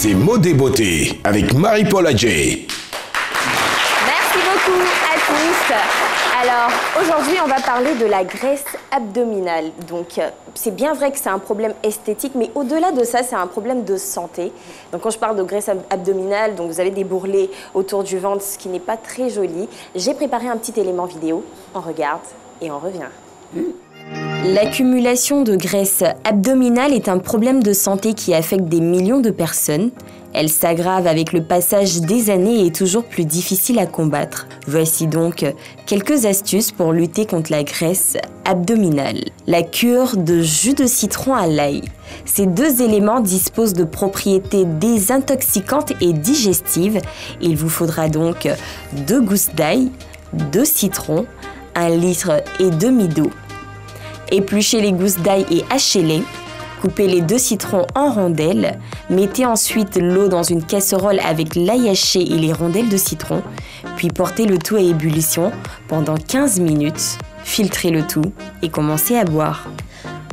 C'est Mode et Beauté avec Marie-Paul Adjé. Merci beaucoup à tous. Alors, aujourd'hui, on va parler de la graisse abdominale. Donc, c'est bien vrai que c'est un problème esthétique, mais au-delà de ça, c'est un problème de santé. Donc, quand je parle de graisse abdominale, donc vous avez des bourrelets autour du ventre, ce qui n'est pas très joli. J'ai préparé un petit élément vidéo. On regarde et on revient. L'accumulation de graisse abdominale est un problème de santé qui affecte des millions de personnes. Elle s'aggrave avec le passage des années et est toujours plus difficile à combattre. Voici donc quelques astuces pour lutter contre la graisse abdominale. La cure de jus de citron à l'ail. Ces deux éléments disposent de propriétés désintoxicantes et digestives. Il vous faudra donc 2 gousses d'ail, 2 citrons, 1,5 litre d'eau. Épluchez les gousses d'ail et hachez-les. Coupez les 2 citrons en rondelles. Mettez ensuite l'eau dans une casserole avec l'ail haché et les rondelles de citron. Puis portez le tout à ébullition pendant 15 minutes. Filtrez le tout et commencez à boire.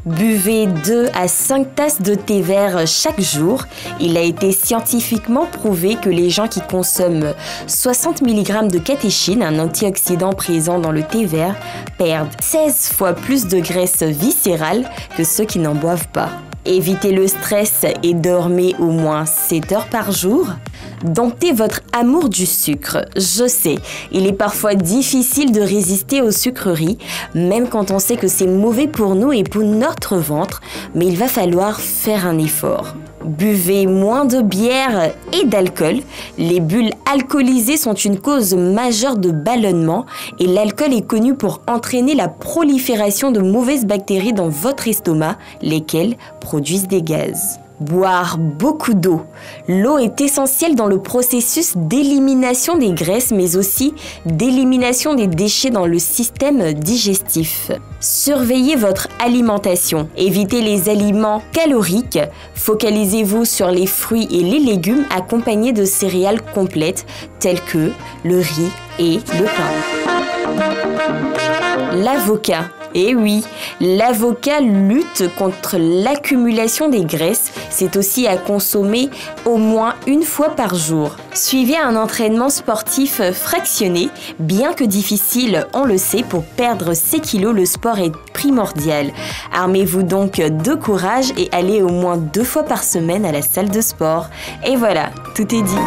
Buvez 2 à 5 tasses de thé vert chaque jour. Il a été scientifiquement prouvé que les gens qui consomment 60 mg de catéchine, un antioxydant présent dans le thé vert, perdent 16 fois plus de graisse viscérale que ceux qui n'en boivent pas. Évitez le stress et dormez au moins 7 heures par jour. Domptez votre amour du sucre. Je sais, il est parfois difficile de résister aux sucreries, même quand on sait que c'est mauvais pour nous et pour notre ventre, mais il va falloir faire un effort. Buvez moins de bière et d'alcool. Les bulles alcoolisées sont une cause majeure de ballonnement et l'alcool est connu pour entraîner la prolifération de mauvaises bactéries dans votre estomac, lesquelles produisent des gaz. Boire beaucoup d'eau. L'eau est essentielle dans le processus d'élimination des graisses, mais aussi d'élimination des déchets dans le système digestif. Surveillez votre alimentation. Évitez les aliments caloriques. Focalisez-vous sur les fruits et les légumes accompagnés de céréales complètes telles que le riz et le pain. L'avocat. Eh oui, l'avocat lutte contre l'accumulation des graisses. C'est aussi à consommer au moins 1 fois par jour. Suivez un entraînement sportif fractionné. Bien que difficile, on le sait, pour perdre ses kilos, le sport est primordial. Armez-vous donc de courage et allez au moins 2 fois par semaine à la salle de sport. Et voilà, tout est dit.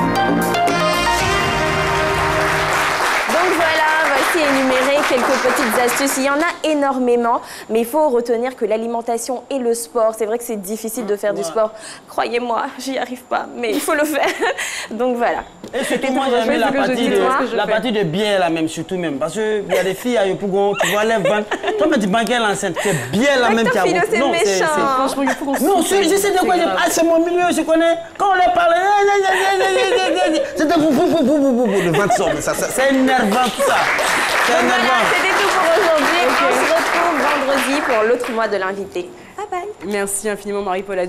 Énumérer quelques petites astuces. Il y en a énormément, mais il faut retenir que l'alimentation et le sport, c'est vrai que c'est difficile de faire du sport. Croyez-moi, j'y arrive pas, mais il faut le faire. Donc voilà. Et surtout, moi, j'ai aimé la partie de bière, là même, surtout même. Parce qu'il y a des filles à Yopougon, tu vois, les vannes. Toi, tu banquais l'enceinte, c'est bière, là même, qui a beaucoup. C'est méchant. Franchement, il faut qu'on se... Non, je sais de quoi. Ah, c'est mon milieu, je connais. Quand on les parle, c'était le ventre sort, mais ça, c'est énervant, tout ça. Voilà, c'était tout pour aujourd'hui. On se retrouve vendredi pour l'autre mois de l'invité. Bye bye. Merci infiniment Marie-Paul Adjé.